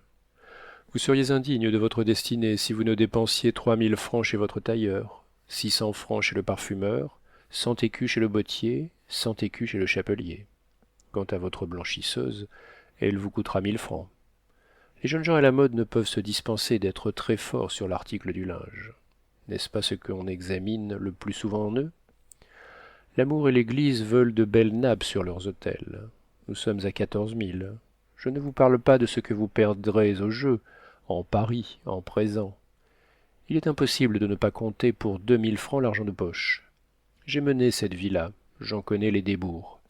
Vous seriez indigne de votre destinée si vous ne dépensiez 3000 francs chez votre tailleur, 600 francs chez le parfumeur, 100 écus chez le bottier, 100 écus chez le chapelier. Quant à votre blanchisseuse, elle vous coûtera 1000 francs. Les jeunes gens à la mode ne peuvent se dispenser d'être très forts sur l'article du linge. N'est-ce pas ce qu'on examine le plus souvent en eux? L'amour et l'église veulent de belles nappes sur leurs autels. Nous sommes à 14 000. Je ne vous parle pas de ce que vous perdrez au jeu, en paris, en présent. Il est impossible de ne pas compter pour 2000 francs l'argent de poche. J'ai mené cette vie-là, j'en connais les débours.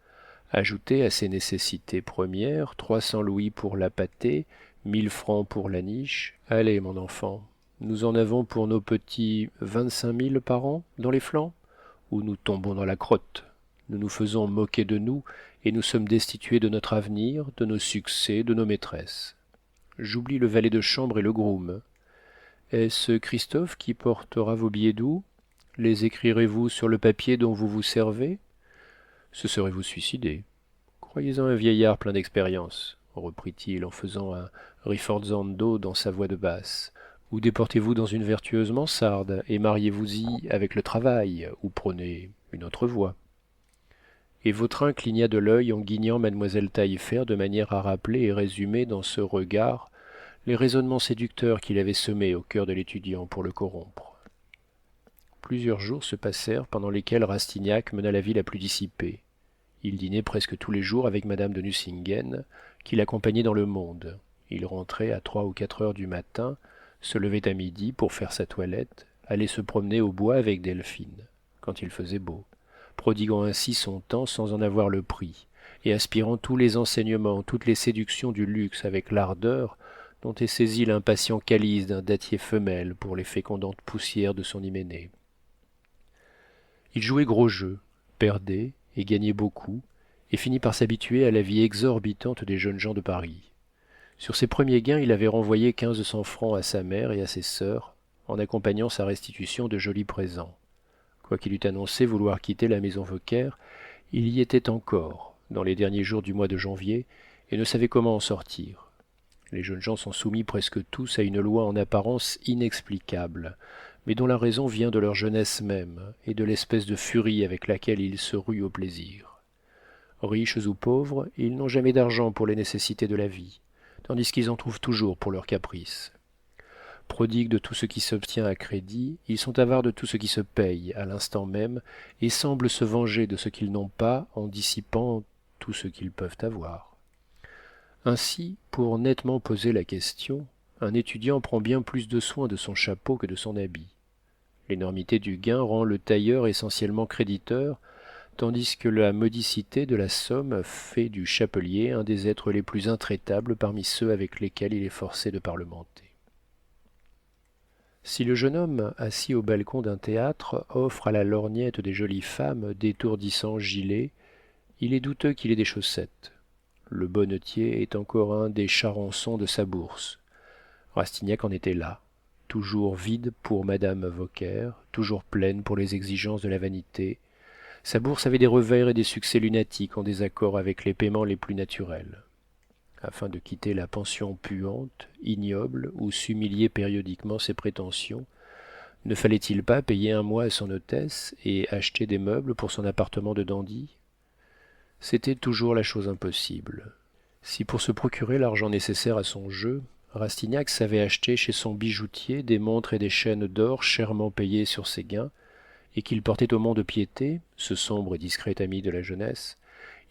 Ajoutez à ces nécessités premières 300 louis pour la pâtée, 1000 francs pour la niche. Allez, mon enfant, nous en avons pour nos petits 25 000 par an dans les flancs, où nous tombons dans la crotte. Nous nous faisons moquer de nous, et nous sommes destitués de notre avenir, de nos succès, de nos maîtresses. J'oublie le valet de chambre et le groom. Est-ce Christophe qui portera vos billets doux? Les écrirez-vous sur le papier dont vous vous servez? Ce serait vous suicider. Croyez-en un vieillard plein d'expérience, reprit-il en faisant un riforzando dans sa voix de basse. ou déportez-vous dans une vertueuse mansarde et mariez-vous-y avec le travail, ou prenez une autre voie. Et Vautrin cligna de l'œil en guignant mademoiselle Taillefer de manière à rappeler et résumer dans ce regard les raisonnements séducteurs qu'il avait semés au cœur de l'étudiant pour le corrompre. Plusieurs jours se passèrent pendant lesquels Rastignac mena la vie la plus dissipée. Il dînait presque tous les jours avec madame de Nucingen, qui l'accompagnait dans le monde. Il rentrait à 3 ou 4 heures du matin, se levait à midi pour faire sa toilette, allait se promener au bois avec Delphine, quand il faisait beau, prodiguant ainsi son temps sans en avoir le prix, et aspirant tous les enseignements, toutes les séductions du luxe avec l'ardeur dont est saisi l'impatient calice d'un dattier femelle pour les fécondantes poussières de son hyménée. Il jouait gros jeu, perdait et gagnait beaucoup, et finit par s'habituer à la vie exorbitante des jeunes gens de Paris. Sur ses premiers gains, il avait renvoyé 1500 francs à sa mère et à ses sœurs, en accompagnant sa restitution de jolis présents. Quoiqu'il eût annoncé vouloir quitter la maison Vauquer, il y était encore, dans les derniers jours du mois de janvier, et ne savait comment en sortir. Les jeunes gens sont soumis presque tous à une loi en apparence inexplicable, mais dont la raison vient de leur jeunesse même et de l'espèce de furie avec laquelle ils se ruent au plaisir. Riches ou pauvres, ils n'ont jamais d'argent pour les nécessités de la vie, tandis qu'ils en trouvent toujours pour leurs caprices. Prodigues de tout ce qui s'obtient à crédit, ils sont avares de tout ce qui se paye à l'instant même et semblent se venger de ce qu'ils n'ont pas en dissipant tout ce qu'ils peuvent avoir. Ainsi, pour nettement poser la question, un étudiant prend bien plus de soin de son chapeau que de son habit. L'énormité du gain rend le tailleur essentiellement créditeur, tandis que la modicité de la somme fait du chapelier un des êtres les plus intraitables parmi ceux avec lesquels il est forcé de parlementer. Si le jeune homme, assis au balcon d'un théâtre, offre à la lorgnette des jolies femmes d'étourdissants gilets, il est douteux qu'il ait des chaussettes. Le bonnetier est encore un des charançons de sa bourse. Rastignac en était là, toujours vide pour madame Vauquer, toujours pleine pour les exigences de la vanité. Sa bourse avait des revers et des succès lunatiques en désaccord avec les paiements les plus naturels. Afin de quitter la pension puante, ignoble, où s'humiliaient périodiquement ses prétentions, ne fallait-il pas payer un mois à son hôtesse et acheter des meubles pour son appartement de dandy? C'était toujours la chose impossible. Si pour se procurer l'argent nécessaire à son jeu, Rastignac savait acheter chez son bijoutier des montres et des chaînes d'or chèrement payées sur ses gains, et qu'il portait au mont-de-piété, ce sombre et discret ami de la jeunesse,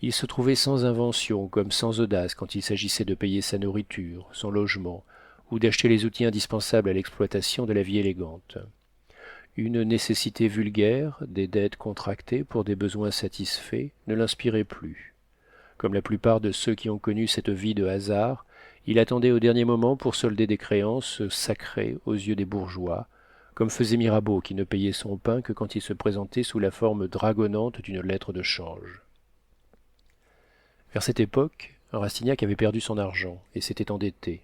il se trouvait sans invention comme sans audace quand il s'agissait de payer sa nourriture, son logement, ou d'acheter les outils indispensables à l'exploitation de la vie élégante. Une nécessité vulgaire, des dettes contractées pour des besoins satisfaits, ne l'inspirait plus. Comme la plupart de ceux qui ont connu cette vie de hasard, il attendait au dernier moment pour solder des créances sacrées aux yeux des bourgeois, comme faisait Mirabeau qui ne payait son pain que quand il se présentait sous la forme dragonnante d'une lettre de change. Vers cette époque, Rastignac avait perdu son argent et s'était endetté.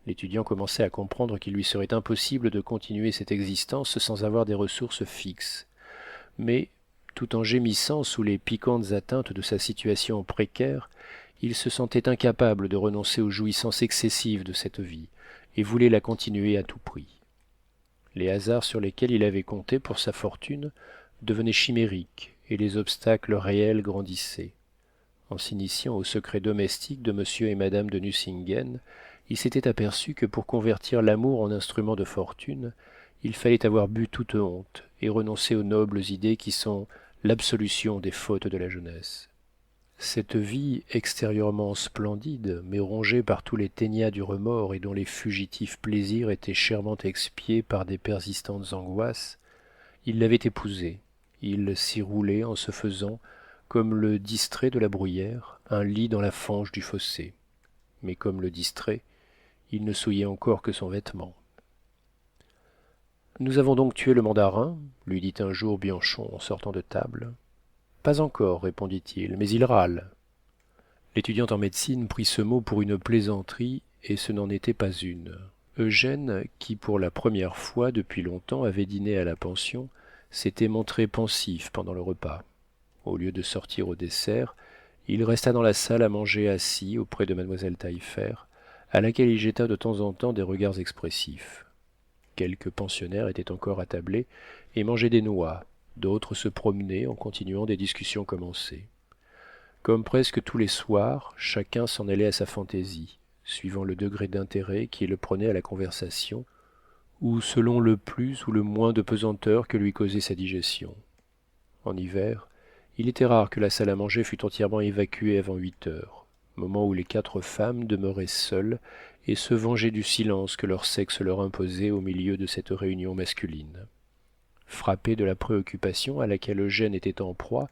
L'étudiant commençait à comprendre qu'il lui serait impossible de continuer cette existence sans avoir des ressources fixes. Mais, tout en gémissant sous les piquantes atteintes de sa situation précaire, il se sentait incapable de renoncer aux jouissances excessives de cette vie et voulait la continuer à tout prix. Les hasards sur lesquels il avait compté pour sa fortune devenaient chimériques et les obstacles réels grandissaient. En s'initiant au secret domestique de monsieur et madame de Nucingen, il s'était aperçu que pour convertir l'amour en instrument de fortune, il fallait avoir bu toute honte et renoncer aux nobles idées qui sont l'absolution des fautes de la jeunesse. Cette vie extérieurement splendide, mais rongée par tous les ténias du remords et dont les fugitifs plaisirs étaient chèrement expiés par des persistantes angoisses, il l'avait épousée, il s'y roulait en se faisant, comme le distrait de la bruyère, un lit dans la fange du fossé. Mais comme le distrait, il ne souillait encore que son vêtement. Nous avons donc tué le mandarin, lui dit un jour Bianchon en sortant de table. Pas encore, répondit-il, mais il râle. L'étudiant en médecine prit ce mot pour une plaisanterie, et ce n'en était pas une. Eugène, qui pour la première fois depuis longtemps avait dîné à la pension, s'était montré pensif pendant le repas. Au lieu de sortir au dessert, il resta dans la salle à manger assis auprès de mademoiselle Taillefer, à laquelle il jeta de temps en temps des regards expressifs. quelques pensionnaires étaient encore attablés et mangeaient des noix, d'autres se promenaient en continuant des discussions commencées. Comme presque tous les soirs, chacun s'en allait à sa fantaisie, suivant le degré d'intérêt qu'il prenait à la conversation, ou selon le plus ou le moins de pesanteur que lui causait sa digestion. En hiver, il était rare que la salle à manger fût entièrement évacuée avant 8 heures, moment où les 4 femmes demeuraient seules et se vengeaient du silence que leur sexe leur imposait au milieu de cette réunion masculine. Frappé de la préoccupation à laquelle Eugène était en proie,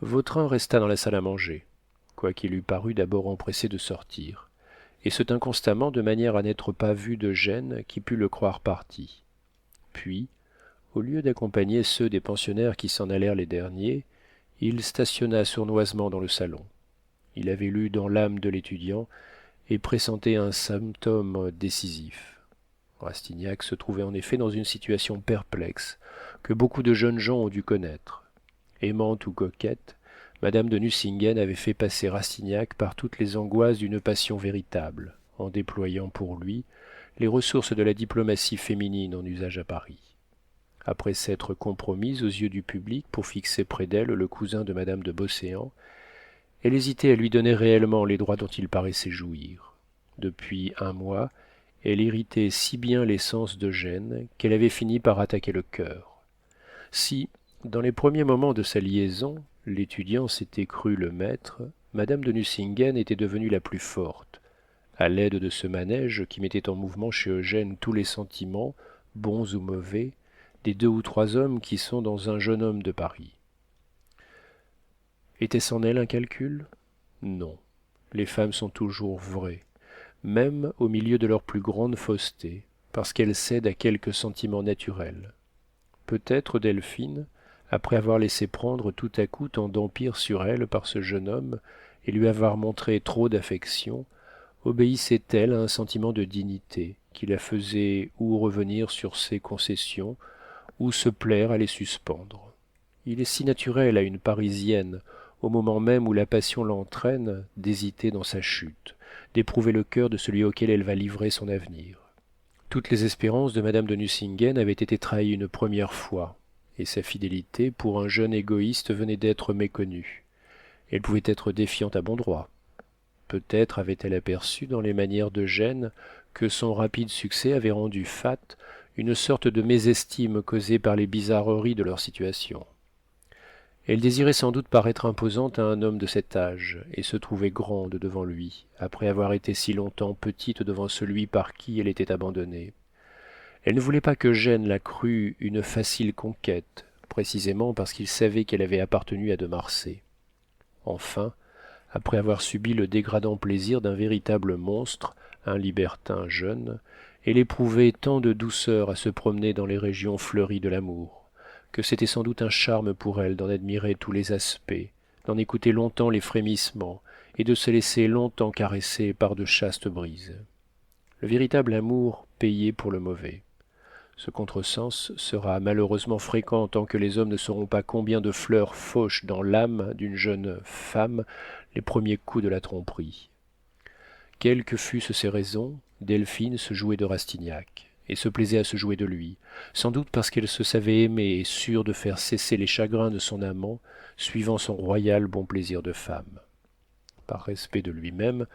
Vautrin resta dans la salle à manger, quoiqu'il eût paru d'abord empressé de sortir, et se tint constamment de manière à n'être pas vu d'Eugène qui pût le croire parti. Puis, au lieu d'accompagner ceux des pensionnaires qui s'en allèrent les derniers, il stationna sournoisement dans le salon. Il avait lu dans l'âme de l'étudiant et pressentait un symptôme décisif. Rastignac se trouvait en effet dans une situation perplexe que beaucoup de jeunes gens ont dû connaître. Aimante ou coquette, madame de Nucingen avait fait passer Rastignac par toutes les angoisses d'une passion véritable, en déployant pour lui les ressources de la diplomatie féminine en usage à Paris. Après s'être compromise aux yeux du public pour fixer près d'elle le cousin de madame de Beauséant, elle hésitait à lui donner réellement les droits dont il paraissait jouir. Depuis un mois, elle irritait si bien les sens d'Eugène qu'elle avait fini par attaquer le cœur. Si, dans les premiers moments de sa liaison, l'étudiant s'était cru le maître, madame de Nucingen était devenue la plus forte, à l'aide de ce manège qui mettait en mouvement chez Eugène tous les sentiments, bons ou mauvais, des 2 ou 3 hommes qui sont dans un jeune homme de Paris. Était-ce en elle un calcul? Non. Les femmes sont toujours vraies, même au milieu de leur plus grande fausseté, parce qu'elles cèdent à quelques sentiments naturels. Peut-être Delphine, après avoir laissé prendre tout à coup tant d'empire sur elle par ce jeune homme et lui avoir montré trop d'affection, obéissait-elle à un sentiment de dignité qui la faisait ou revenir sur ses concessions ou se plaire à les suspendre. Il est si naturel à une Parisienne, au moment même où la passion l'entraîne, d'hésiter dans sa chute, d'éprouver le cœur de celui auquel elle va livrer son avenir. Toutes les espérances de madame de Nucingen avaient été trahies une première fois, et sa fidélité pour un jeune égoïste venait d'être méconnue. Elle pouvait être défiante à bon droit. Peut-être avait-elle aperçu dans les manières d'Eugène que son rapide succès avait rendu fat une sorte de mésestime causée par les bizarreries de leur situation. Elle désirait sans doute paraître imposante à un homme de cet âge, et se trouvait grande devant lui, après avoir été si longtemps petite devant celui par qui elle était abandonnée. Elle ne voulait pas qu'Eugène la crût une facile conquête, précisément parce qu'il savait qu'elle avait appartenu à de Marsay. Enfin, après avoir subi le dégradant plaisir d'un véritable monstre, un libertin jeune, elle éprouvait tant de douceur à se promener dans les régions fleuries de l'amour, que c'était sans doute un charme pour elle d'en admirer tous les aspects, d'en écouter longtemps les frémissements et de se laisser longtemps caresser par de chastes brises. Le véritable amour payé pour le mauvais. Ce contresens sera malheureusement fréquent tant que les hommes ne sauront pas combien de fleurs fauchent dans l'âme d'une jeune femme les premiers coups de la tromperie. Quelles que fussent ses raisons, Delphine se jouait de Rastignac, et se plaisait à se jouer de lui, sans doute parce qu'elle se savait aimée et sûre de faire cesser les chagrins de son amant, suivant son royal bon plaisir de femme. Par respect de lui-même,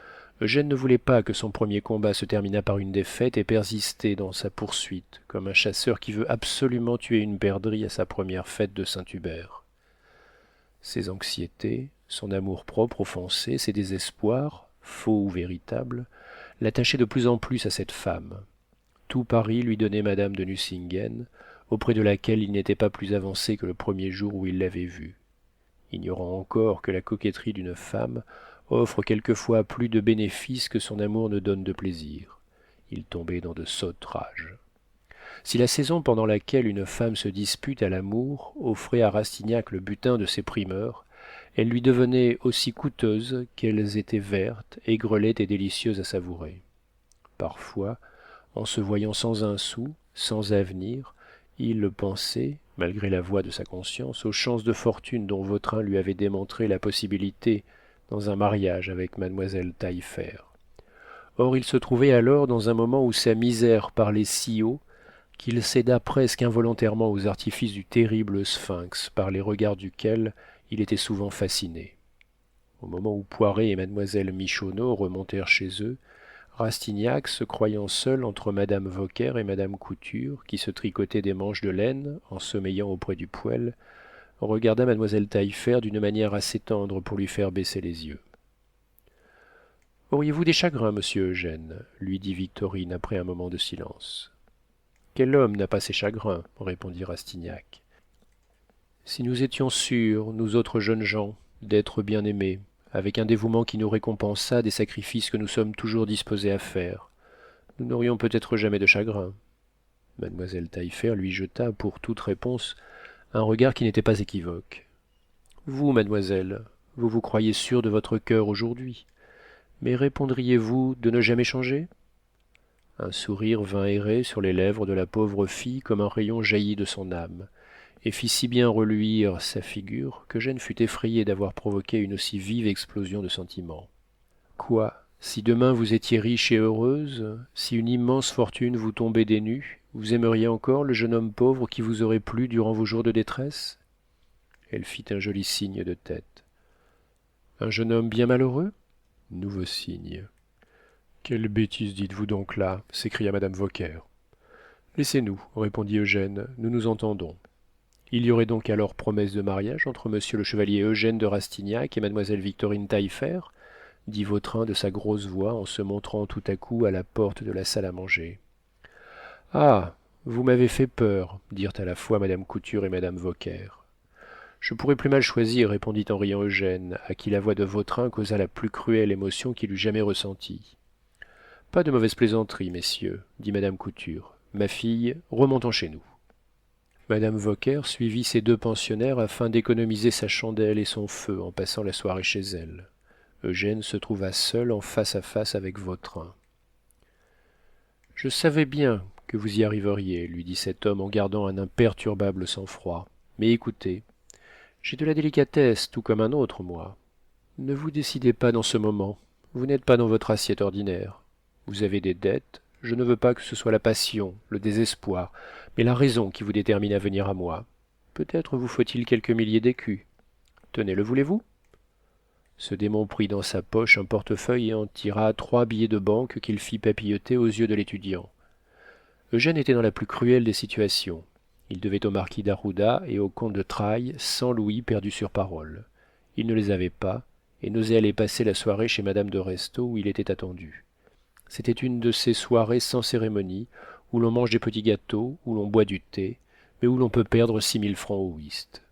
Eugène ne voulait pas que son premier combat se terminât par une défaite et persistait dans sa poursuite, comme un chasseur qui veut absolument tuer une perdrix à sa première fête de Saint-Hubert. Ses anxiétés, son amour-propre offensé, ses désespoirs, faux ou véritables, l'attachaient de plus en plus à cette femme. Tout Paris lui donnait madame de Nucingen, auprès de laquelle il n'était pas plus avancé que le premier jour où il l'avait vue. Ignorant encore que la coquetterie d'une femme offre quelquefois plus de bénéfices que son amour ne donne de plaisir, il tombait dans de sottes rages. Si la saison pendant laquelle une femme se dispute à l'amour offrait à Rastignac le butin de ses primeurs, elles lui devenaient aussi coûteuses qu'elles étaient vertes, aigrelettes et délicieuses à savourer. Parfois, en se voyant sans un sou, sans avenir, il pensait, malgré la voix de sa conscience, aux chances de fortune dont Vautrin lui avait démontré la possibilité dans un mariage avec mademoiselle Taillefer. Or il se trouvait alors dans un moment où sa misère parlait si haut qu'il céda presque involontairement aux artifices du terrible sphinx par les regards duquel il était souvent fasciné. Au moment où Poiret et mademoiselle Michonneau remontèrent chez eux, Rastignac, se croyant seul entre madame Vauquer et madame Couture, qui se tricotaient des manches de laine en sommeillant auprès du poêle, regarda mademoiselle Taillefer d'une manière assez tendre pour lui faire baisser les yeux. Auriez-vous des chagrins, monsieur Eugène lui dit Victorine après un moment de silence. Quel homme n'a pas ses chagrins répondit Rastignac. Si nous étions sûrs, nous autres jeunes gens, d'être bien aimés, avec un dévouement qui nous récompensât des sacrifices que nous sommes toujours disposés à faire, nous n'aurions peut-être jamais de chagrin. Mademoiselle Taillefer lui jeta pour toute réponse un regard qui n'était pas équivoque. Vous, mademoiselle, vous vous croyez sûre de votre cœur aujourd'hui, mais répondriez-vous de ne jamais changer? Un sourire vint errer sur les lèvres de la pauvre fille comme un rayon jaillit de son âme, et fit si bien reluire sa figure qu'Eugène fut effrayé d'avoir provoqué une aussi vive explosion de sentiments. Quoi, si demain vous étiez riche et heureuse, si une immense fortune vous tombait des nues, vous aimeriez encore le jeune homme pauvre qui vous aurait plu durant vos jours de détresse? Elle fit un joli signe de tête. Un jeune homme bien malheureux? Nouveau signe. Quelle bêtise dites-vous donc là? S'écria madame Vauquer. Laissez-nous, répondit Eugène, nous nous entendons. Il y aurait donc alors promesse de mariage entre monsieur le chevalier Eugène de Rastignac et mademoiselle Victorine Taillefer, dit Vautrin de sa grosse voix en se montrant tout à coup à la porte de la salle à manger. Ah, vous m'avez fait peur, dirent à la fois madame Couture et madame Vauquer. Je pourrais plus mal choisir, répondit en riant Eugène, à qui la voix de Vautrin causa la plus cruelle émotion qu'il eût jamais ressentie. Pas de mauvaise plaisanterie, messieurs, dit madame Couture. Ma fille, remontons chez nous. Madame Vauquer suivit ses deux pensionnaires afin d'économiser sa chandelle et son feu en passant la soirée chez elle. Eugène se trouva seul en face à face avec Vautrin. Je savais bien que vous y arriveriez, lui dit cet homme en gardant un imperturbable sang-froid. Mais écoutez, j'ai de la délicatesse tout comme un autre, moi. Ne vous décidez pas dans ce moment. Vous n'êtes pas dans votre assiette ordinaire. Vous avez des dettes. Je ne veux pas que ce soit la passion, le désespoir, mais la raison qui vous détermine à venir à moi. Peut-être vous faut-il quelques milliers d'écus. Tenez, le voulez-vous? Ce démon prit dans sa poche un portefeuille et en tira 3 billets de banque qu'il fit papilloter aux yeux de l'étudiant. Eugène était dans la plus cruelle des situations. Il devait au marquis d'Ajuda et au comte de Trailles 100 louis perdus sur parole. Il ne les avait pas et n'osait aller passer la soirée chez madame de Restaud où il était attendu. C'était une de ces soirées sans cérémonie, où l'on mange des petits gâteaux, où l'on boit du thé, mais où l'on peut perdre 6 000 francs au whist.